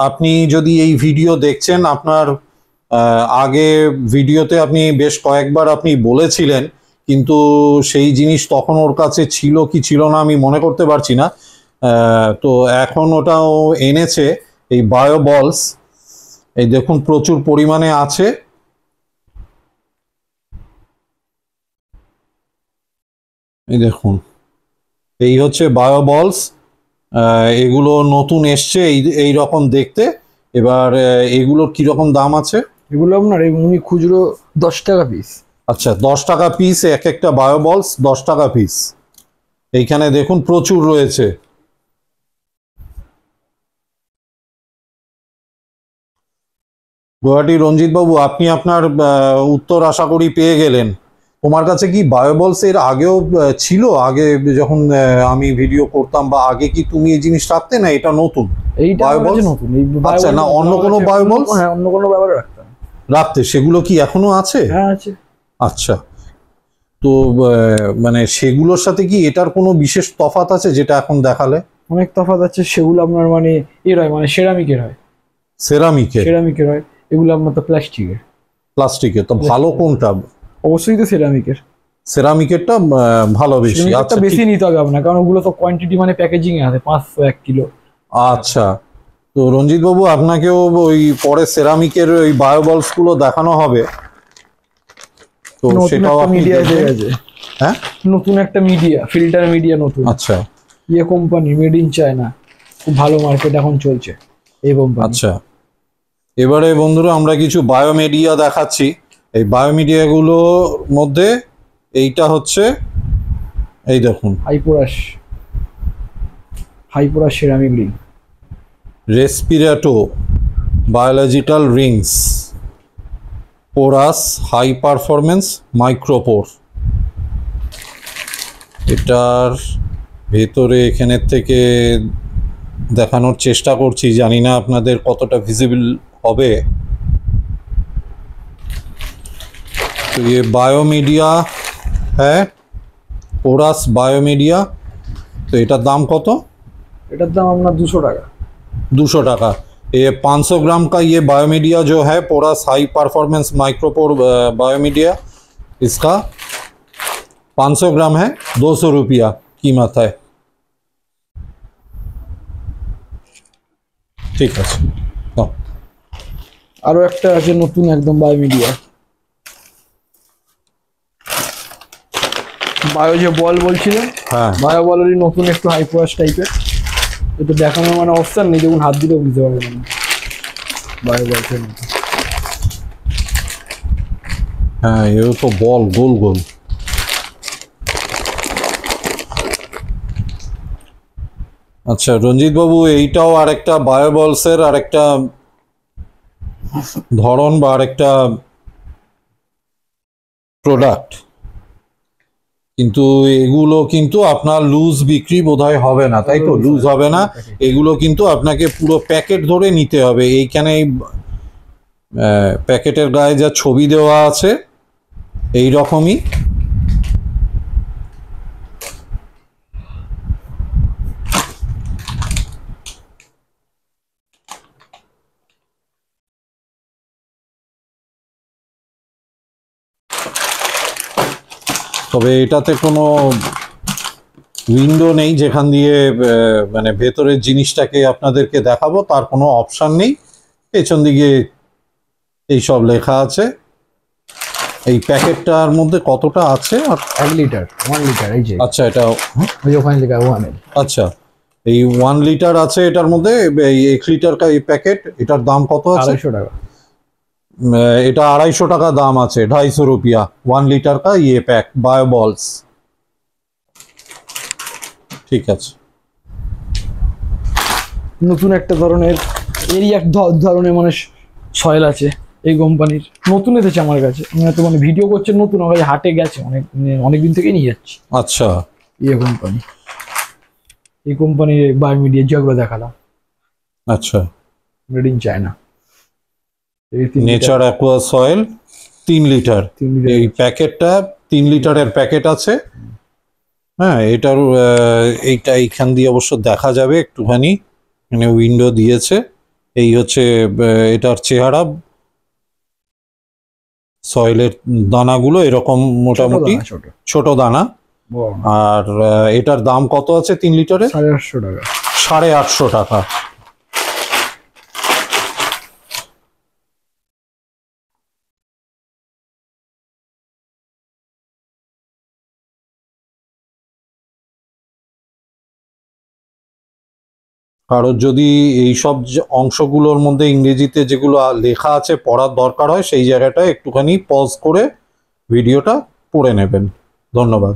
আপনি যদি এই ভিডিও দেখছেন, আপনার আগে ভিডিওতে আপনি বেশ কয়েকবার আপনি বলেছিলেন, কিন্তু সেই জিনিস তখন ওর কাছে ছিল কি ছিল না আমি মনে করতে পারছি না। তো এখন ওটাও এনেছে এই বায়ো বলস। এই দেখুন প্রচুর পরিমাণে আছে। এই দেখুন, এই হচ্ছে বায়ো বলস। এগুলো নতুন এসছে এই রকম দেখতে। এবার এগুলোর কিরকম দাম আছে? এগুলো আপনার এমনি খুচরো 10 টাকা পিস। আচ্ছা, 10 টাকা পিস এক একটা বায়ো বলস, 10 টাকা পিস। এইখানে দেখুন প্রচুর রয়েছে। গুয়াহাটি রঞ্জিত বাবু, আপনি আপনার উত্তর আশা করি পেয়ে গেলেন। তোমার কাছে কি বায়ো বলস এর আগেও ছিল? আগে যখন আমি ভিডিও করতাম বা আগে কি তুমি এই জিনিস রাখতে, না এটা নতুন? এইটা আমার কাছে নতুন। এই আচ্ছা, না অন্য কোনো বায়ো বলস? হ্যাঁ, অন্য কোনো ব্যবহার রাখতাম। রাখতে, সেগুলো কি এখনো আছে? হ্যাঁ আছে। আচ্ছা, তো মানে সেগুলোর সাথে কি এটার কোনো বিশেষ তফাৎ আছে যেটা এখন দেখালে? অনেক তফাৎ আছে। সেগুলো আপনার মানে এর হয়, মানে সেরামিকের হয়। সেরামিকের হয়, এগুলো আপনার তো প্লাস্টিকের। প্লাস্টিকের তো ভালো কোনটা? অবশ্যই তো সেরামিকের। সেরামিকেরটা ভালো বেশি। আচ্ছা, বেশি নিতে হবে আপনার, কারণ ওগুলো তো কোয়ান্টিটি মানে প্যাকেজিং এ আছে 500 1 কিলো। আচ্ছা, তো রঞ্জিত বাবু আপনাকেও ওই পরে সেরামিকের ওই বায়ো বলস গুলো দেখানো হবে। তো সেটাও আপনি আছে। হ্যাঁ, নতুন একটা মিডিয়া, ফিল্টার মিডিয়া নতুন। আচ্ছা, ইয়ে কোম্পানি, মেড ইন চায়না, খুব ভালো মার্কেট এখন চলছে এই কোম্পানি। আচ্ছা, এবারে বন্ধুরা আমরা কিছু বায়োমিডিয়া দেখাচ্ছি। এই বায়োমিডিয়া গুলোর মধ্যে এইটা হচ্ছে, এই দেখুন, হাইপোরাস সেরামিক রিং, রেসপিরেটো biological rings, porous high performance micropore. এটার ভেতরে এখানের থেকে দেখানোর চেষ্টা করছি, জানি না আপনাদের কতটা ভিজিবল হবে। तो ये বায়োমিডিয়া है, পোরাস বায়োমিডিয়া। তো এটার দাম কত? এটার দাম আপনার 200 টাকা। 200 টাকা। ये 500 ग्राम का ये बायोमीडिया जो है, पोरास हाई परफॉर्मेंस माइक्रोपोर बायोमीडिया, इसका 500 ग्राम है, 200 रुपया कीमत है। ঠিক আছে। আরো একটা আছে নতুন একদম বায়োমিডিয়া, বায়ো যে বল বলছিলেন, হ্যাঁ, বায়ো বলেরই নতুন একটু হাইপোরাস টাইপের। এটা দেখানোর মানে অপশন নেই, দেখুন হাত দিলেও বুঝতে পারবেন না বায়ো বলছেন। হ্যাঁ, ये तो বল গোল গোল। আচ্ছা রঞ্জিত বাবু, এইটাও আরেকটা বায়ো বলসের আরেকটা ধরন বা আরেকটা প্রোডাক্ট, কিন্তু এগুলো কিন্তু আপনার লুজ বিক্রি বোধহয় হবে না, তাই তো? লুজ হবে না, এগুলো কিন্তু আপনাকে পুরো প্যাকেট ধরে নিতে হবে। এইখানে প্যাকেটের গায়ে যা ছবি দেওয়া আছে এই রকমই। তবে এটাতে কোনো উইন্ডো নেই যেখান দিয়ে মানে ভেতরের জিনিসটাকে আপনাদেরকে দেখাবো, তার কোনো অপশান নেই। পেছন দিকে এইসব লেখা আছে। এই প্যাকেটটার মধ্যে কতটা আছে? 1 লিটার, 1 লিটার। এই যে আচ্ছা, এটা ওই ওখানে লেখা 1 আচ্ছা, এই 1 লিটার আছে এটার মধ্যে। এই 1 লিটার কা এই প্যাকেট, এটার দাম কত আছে? 250 টাকা। এটা 250 টাকা দাম আছে, 250 रुपया 1 লিটার কা ये पैक बायो बॉल्स। ঠিক আছে। নতুন একটা ধরনের, এরই এক ধরনের মানে সয়েল আছে, এই কোম্পানির নতুন এসেছে আমার কাছে, আমি তো মানে ভিডিও করছে নতুন, আমার কাছে হাটে গেছে অনেক দিন থেকে নিয়ে যাচ্ছি। আচ্ছা কোম্পানি, এই কোম্পানির বায়োমিডিয়া যেগুলো দেখালাম, আচ্ছা, made in China. Nature aqua soil 3 litre, 3 litre. এই প্যাকেটটা 3 লিটারের প্যাকেট আছে। হ্যাঁ, এটার এইটা এইখান দিয়ে অবশ্য দেখা যাবে একটুখানি, মানে উইন্ডো দিয়েছে। এই হচ্ছে এটার চেহারা, সয়েলের দানাগুলো এরকম মোটামুটি ছোট ছোট দানা। আর এটার দাম কত আছে 3 লিটারে? 850 টাকা। 850 টাকা। কারোর যদি এইসব অংশগুলোর মধ্যে ইংরেজিতে যেগুলো লেখা আছে পড়ার দরকার হয়, সেই জায়গাটায় একটুখানি পজ করে ভিডিওটা পড়ে নেবেন। ধন্যবাদ।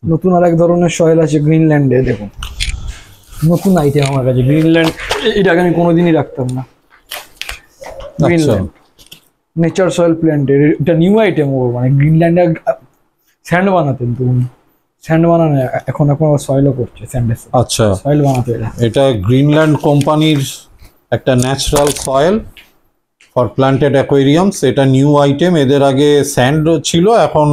নতুন আর এক ধরনের সয়েল আছে গ্রিনল্যান্ডে, দেখুন নতুন আইটেম আমার কাছে গ্রিনল্যান্ড, এটাকে আমি কোনোদিনই রাখতাম না। গ্রিনল্যান্ড নেচার সয়েল প্ল্যান্টের, এটা নিউ আইটেম। ও মানে গ্রিনল্যান্ডে স্যান্ড বানাতেন তো উনি, স্যান্ড বানানো এখন সয়েলও করছে, স্যান্ডের আচ্ছা, সয়েল বানাতে। এটা গ্রিনল্যান্ড কোম্পানির একটা ন্যাচারাল সয়েল ফর প্ল্যান্টেড অ্যাকোয়ারিয়ামস। এটা নিউ আইটেম, এদের আগে স্যান্ড ছিল, এখন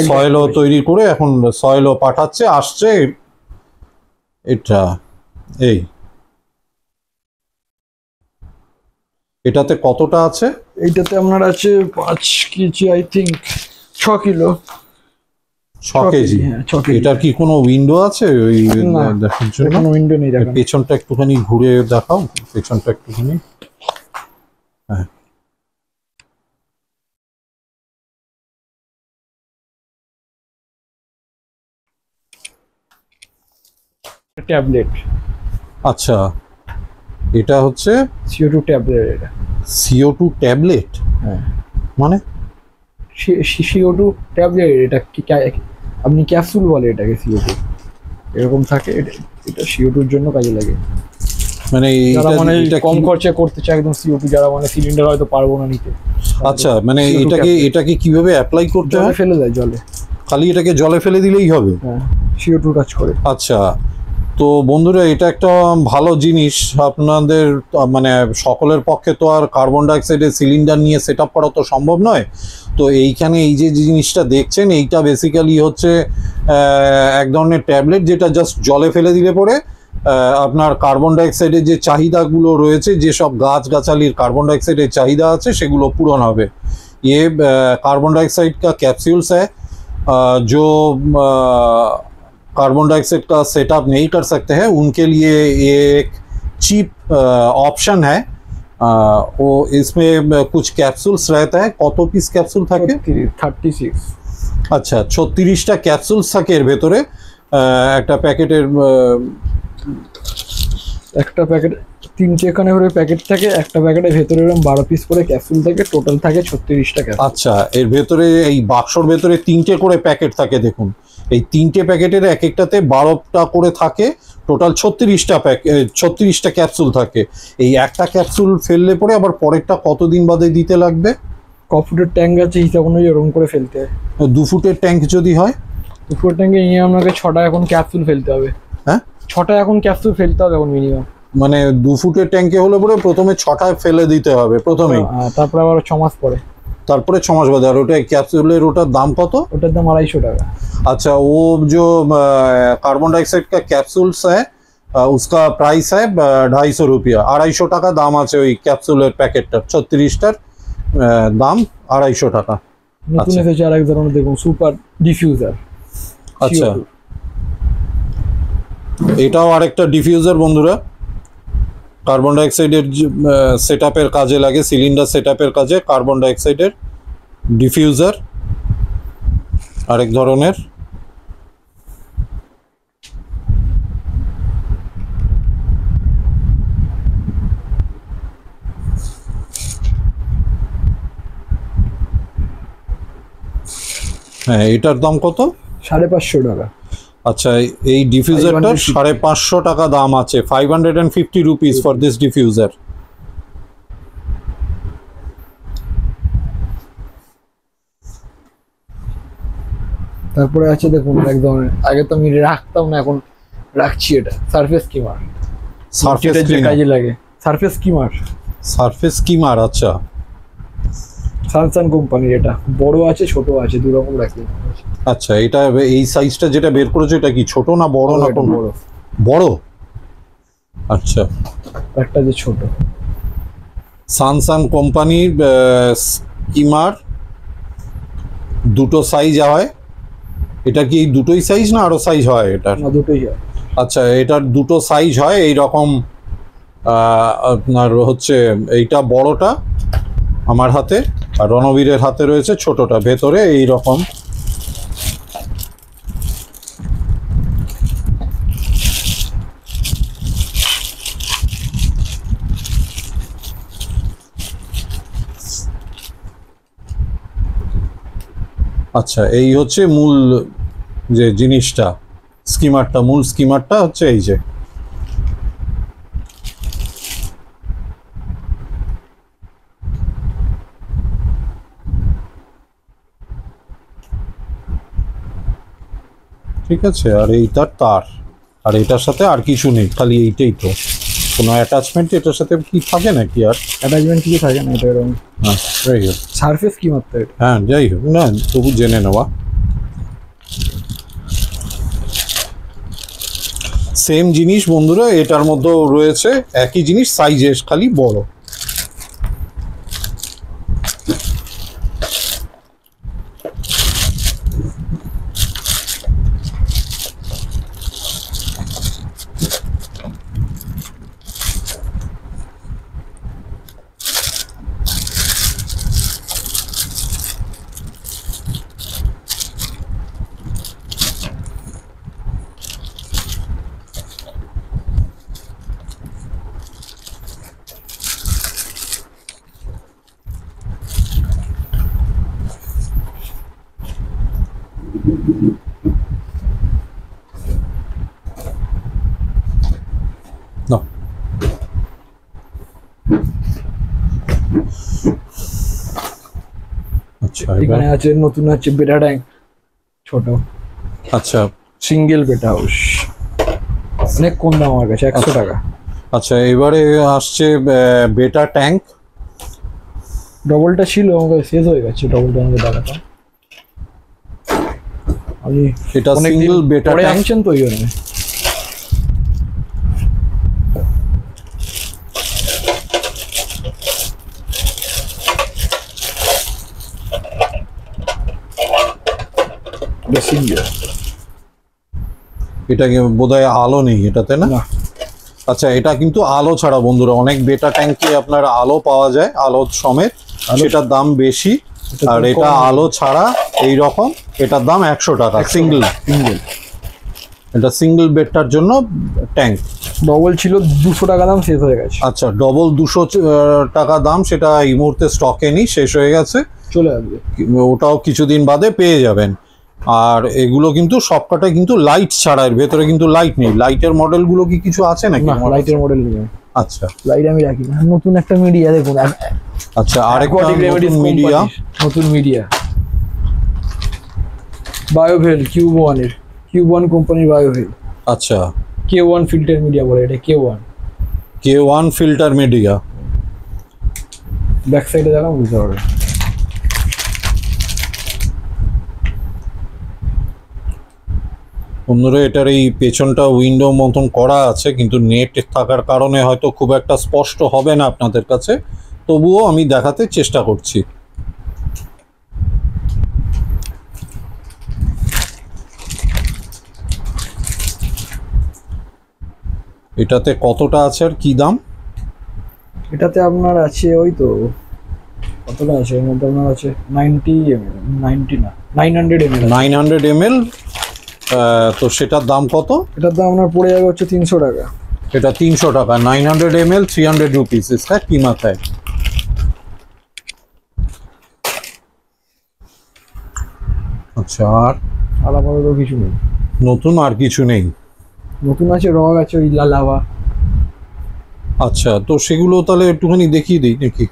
সয়েলও তৈরি করে এখন সয়েলও পাঠাচ্ছে, আসছে। এটা এই এটাতে কতটা আছে? এইটাতে আপনার আছে 5 KG, I think 6 kilo. 6 KG. হ্যাঁ 6 কেজি। এটার কি কোনো উইন্ডো আছে ওই দেখার জন্য? কোনো উইন্ডো নেই, দেখেন পেছনটা একটুখানি ঘুরে দেখাও, পেছনটা একটুখানি। হ্যাঁ, ট্যাবলেট। আচ্ছা, এটা হচ্ছে CO2 ট্যাবলেট। এটা CO2 ট্যাবলেট? হ্যাঁ, মানে CO2 ট্যাবলেট। এটা কি আপনি ক্যাপসুল বলে এটাকে, CO2 এরকম থাকে। এটা CO2 এর জন্য কাজে লাগে। মানে যারা মানে কম খরচে করতে চায় একদম CO2, যারা মানে সিলিন্ডার হয়তো পারবো না নিতে। আচ্ছা, মানে এটাকে কিভাবে অ্যাপ্লাই করতে হয়? ফেলে দেয় জলে, খালি এটাকে জলে ফেলে দিলেই হবে? হ্যাঁ, CO2 কাজ করে। আচ্ছা, তো বন্ধুরা এটা একটা ভালো জিনিস। আপনাদের মানে সকলের পক্ষে তো আর কার্বন ডাইঅক্সাইডের সিলিন্ডার নিয়ে সেট আপ করা তো সম্ভব নয়। তো এইখানে এই যে জিনিসটা দেখছেন, এইটা বেসিক্যালি হচ্ছে এক ধরনের ট্যাবলেট, যেটা জাস্ট জলে ফেলে দিলে পরে আপনার কার্বন ডাইঅক্সাইডের যে চাহিদাগুলো রয়েছে, যেসব গাছগাছালির কার্বন ডাইঅক্সাইডের চাহিদা আছে, সেগুলো পূরণ হবে। ये कार्बन डाइऑक्साइड का कैप्सूल्स है जो कार्बन डाइऑक्साइड का सेटअप नहीं कर सकते हैं, उनके लिए ये एक चीप ऑप्शन है। वो इसमें कुछ कैप्सूल्स रहता है। কত পিস ক্যাপসুল থাকে? 36। আচ্ছা, 36টা ক্যাপসুলস থাকে এর ভেতরে। একটা প্যাকেটের একটা প্যাকেট 3টে এখানে করে প্যাকেট থাকে, একটা প্যাকেটের ভেতরে এরকম 12 পিস করে ক্যাপসুল থাকে, টোটাল থাকে 36টা ক্যাপসুল। আচ্ছা, এর ভেতরে এই বাক্সর ভেতরে 3টে করে প্যাকেট থাকে। দেখুন, এই 3টে প্যাকেটের এক একটাতে 12টা করে থাকে, টোটাল 36টা ক্যাপসুল থাকে। এই একটা ক্যাপসুল ফেললে পরে আবার পরেরটা কতদিন বাদে দিতে লাগবে? কফুটের ট্যাঙ্ক আছে, হিসাব অনুযায়ী ওরকম করে ফেলতে হয়। 2 ফুটের ট্যাঙ্ক যদি হয়? 2 ফুটের ট্যাঙ্কে নিয়ে আপনাকে 6টা এখন ক্যাপসুল ফেলতে হবে। হ্যাঁ, 6টা এখন ক্যাপসুল ফেলতে হবে এখন মিনিমাম। মানে 2 ফুটের ট্যাঙ্কে হলে পরে প্রথমে 6টা ফেলে দিতে হবে প্রথমেই, তারপরে আবার 6 মাস পরে, তারপরে 6 মাস বাদে। আর ওটা ক্যাপসুলের ওটার দাম কত? ওটার দাম 250 টাকা। अच्छा, वो जो कार्बन डाइऑक्साइड का कैप्सूल्स है उसका प्राइस है 250 रुपया। 250 টাকা দাম আছে ওই ক্যাপসুলের প্যাকেটটা। 36টার দাম 250 টাকা। নতুন এসেছে আর এক ধরনের, দেখুন সুপার ডিফিউজার। আচ্ছা, এটাও আরেকটা ডিফিউজার বন্ধুরা, কার্বন ডাইঅক্সাইডের সেটআপের কাজে লাগে, সিলিন্ডার সেটআপের কাজে কার্বন ডাইঅক্সাইডের ডিফিউজার আরেক ধরনের। হ্যাঁ, এটার দাম কত? 550 টাকা। আচ্ছা, এই ডিফিউজারটার 550 টাকা দাম আছে, 550 রুপিস ফর দিস ডিফিউজার। তারপরে আছে দেখুন একদম, আগে তো আমি রাখতাম না, এখন রাখছি। এটা সারফেস স্কিমার, সারফেস কাজে লাগে। Surface schema, surface schema. আচ্ছা, স্যামসাং কোম্পানির। এটা বড় আছে ছোট আছে, দু রকম রাখি। আচ্ছা, এটা এই সাইজটা যেটা বের করেছো এটা কি ছোট না বড় না কোন? বড়। বড়, আচ্ছা। একটা যে ছোট। স্যামসাং কোম্পানির স্কিমার, দুটো সাইজ হয়। এটা কি এই দুটোই সাইজ না আরো সাইজ হয় এটার? না, দুটোই হয়। আচ্ছা, এটার দুটো সাইজ হয় এই রকম। আপনার হচ্ছে এইটা বড়টা আমার হাতে, আর রণবীরের হাতে রয়েছে ছোটটা ভেতরে এই রকম। আচ্ছা, এই হচ্ছে মূল যে জিনিসটা, স্কিমারটা, মূল স্কিমারটা হচ্ছে এই যে। ঠিক আছে, আর এইটার তার, আর এটার সাথে আর কিছু নেই, খালি এইটাই। তো কোনো অ্যাটাচমেন্ট এটার সাথে কি থাকে নাকি? আর অ্যাটাচমেন্ট কিছু থাকে না, এটা এরকম। হ্যাঁ, যাই হোক। সারফেস স্কিমার তো এটা। হ্যাঁ, যাই হোক, না তবু জেনে নেওয়া। সেম জিনিস বন্ধুরা এটার মধ্যেও রয়েছে, একই জিনিস, সাইজে খালি বড়। না, আচ্ছা, এখানে আছে নতুন আছে বেটা ট্যাঙ্ক, ছোট। আচ্ছা, সিঙ্গেল বেটা হাউস, অনেক কম দাম আমার কাছে, 100 টাকা। আচ্ছা, এবারে আসছে বেটা ট্যাঙ্ক। ডবলটা ছিল আমার কাছে, শেষ হয়ে গেছে ডবলটা, আমাকে দেখাতাম আমি। এটা অনেক সিঙ্গেল বেটা পরে ট্যাঙ্ক। আনছেন তো ওই জন্য। এটা কি বোধহয় আলো নেই এটাতে, না? না। আচ্ছা, এটা কিন্তু আলো ছাড়া বন্ধুরা, অনেক বেটা ট্যাঙ্কে আপনার আলো পাওয়া যায়, আলো সমেত, সেটার দাম বেশি। আর এটা আলো ছাড়া এই রকম, এটার দাম 100 টাকা সিঙ্গেল। সিঙ্গেল, এটা সিঙ্গেল বেডটার জন্য ট্যাঙ্ক। ডবল ছিল 200 টাকা দাম, শেষ হয়ে গেছে। আচ্ছা, ডবল 200 টাকা দাম, সেটা এই মুহূর্তে স্টকে নেই, শেষ হয়ে গেছে। চলে আসবে, ওটাও কিছুদিন বাদে পেয়ে যাবেন। আর এগুলো কিন্তু সবকটাই কিন্তু লাইট ছাড়া, এর ভেতরে কিন্তু লাইট নেই। লাইটের মডেলগুলো কি কিছু আছে নাকি? না, লাইটের মডেল নেই। আচ্ছা, লাইট আমি রাখি না। নতুন একটা মিডিয়া দেখুন। আচ্ছা, আরেকটা নতুন মিডিয়া, নতুন মিডিয়া বায়োভেল কিউব1 এর, কিউব1 কোম্পানির বায়োভেল। আচ্ছা, K1 ফিল্টার মিডিয়া বলে এটা, K1 ফিল্টার মিডিয়া। ব্যাক সাইডে দেখাম, বুঝতে পারবে। বন্ধুরা, এটার এই পেছনটা উইন্ডো মতন করা আছে, কিন্তু নেট থাকার কারণে হয়তো খুব একটা স্পষ্ট হবে না আপনাদের কাছে, তবুও আমি দেখাতে চেষ্টা করছি। এটাতে কতটা আছে আর কি দাম? এটাতে আপনার আছে ওই তো, কতটা আছে এর মধ্যে? আপনার আছে 90 ml, 90 না 900 ml। 900 ml। তো সেটার দাম কত? এটার দাম আপনার পড়ে যাবে হচ্ছে 300 টাকা। এটা 300 টাকা। 900 ml 300 rupees। इसका कीमत है। আচ্ছা, আর আলাদা কিছু নেই। নতুন আর কিছু নেই। নতুন আছে রগ আছে ওই লাভা। আচ্ছা, তো সেগুলো তাহলে একটুখানি দেখিয়ে দিই নাকি?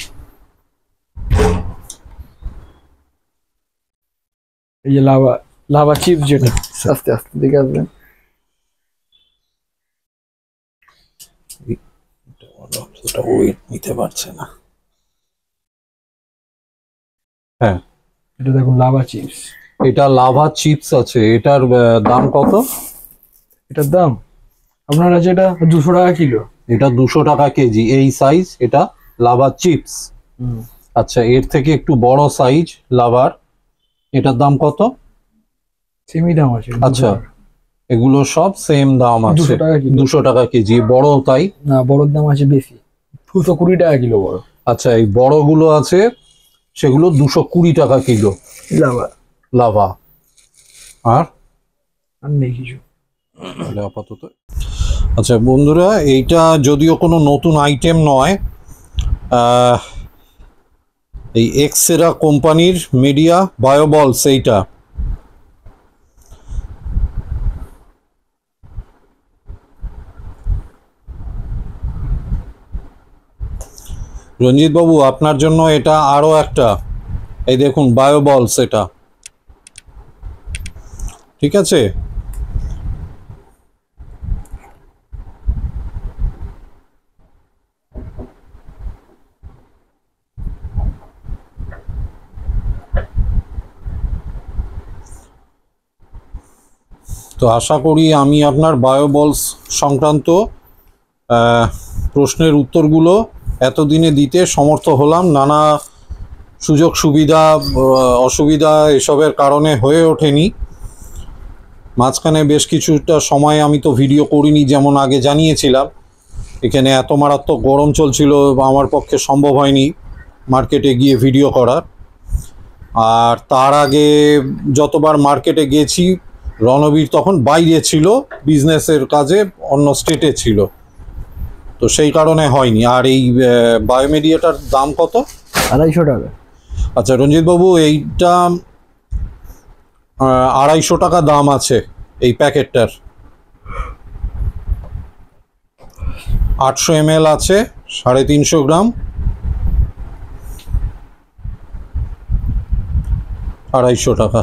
এই যে লাভা, লাভা চিপস যেটা, আস্তে আস্তে দেখে আসবেন। ওটা ওয়েট নিতে পারছে না। হ্যাঁ, এটা দেখুন লাভা চিপস। এটা লাভা চিপস আছে, এটার দাম কত? এটার দাম আপনার আছে এটা 200 টাকা কিলো। এটা 200 টাকা কেজি এই সাইজ, এটা লাভা চিপস। আচ্ছা, এর থেকে একটু বড় সাইজ লাভার, এটার দাম কত? সেমই দাম আছে। আচ্ছা, এগুলো সব সেম দাম আছে, 200 টাকা কেজি। বড় তাই না, বড়র দাম আছে বেশি, 220 টাকা কিলো বড়। আচ্ছা, এই বড়গুলো আছে সেগুলো 220 টাকা কিলো লাভা। লাভা। আর নেই কিছু তাহলে আপাতত। আচ্ছা বন্ধুরা, এইটা যদিও কোনো নতুন আইটেম নয়, এই এক্সেরা কোম্পানির মিডিয়া বায়োবলস এইটা। রঞ্জিত বাবু, আপনার জন্য এটা আরো একটা, এই দেখুন বায়োবলস এটা, ঠিক আছে? তো আশা করি আমি আপনার বায়োবলস সংক্রান্ত প্রশ্নের উত্তরগুলো এতদিনে দিতে সমর্থ হলাম। নানা সুযোগ সুবিধা, অসুবিধা এসবের কারণে হয়ে ওঠেনি। মাঝখানে বেশ কিছুটা সময় আমি তো ভিডিও করিনি, যেমন আগে জানিয়েছিলাম। এখানে এত মারাত্মক গরম চলছিল, আমার পক্ষে সম্ভব হয়নি মার্কেটে গিয়ে ভিডিও করার। আর তার আগে যতবার মার্কেটে গেছি, রণবীর তখন বাইরে ছিল বিজনেসের কাজে, অন্য স্টেটে ছিল, তো সেই কারণে হয়নি। আর এই বায়োমিডিয়াটার দাম কত? 250 টাকা। আচ্ছা রঞ্জিত বাবু, এইটা 250 টাকা দাম আছে এই প্যাকেটটার। 800 ml আছে, 350 গ্রাম, 250 টাকা।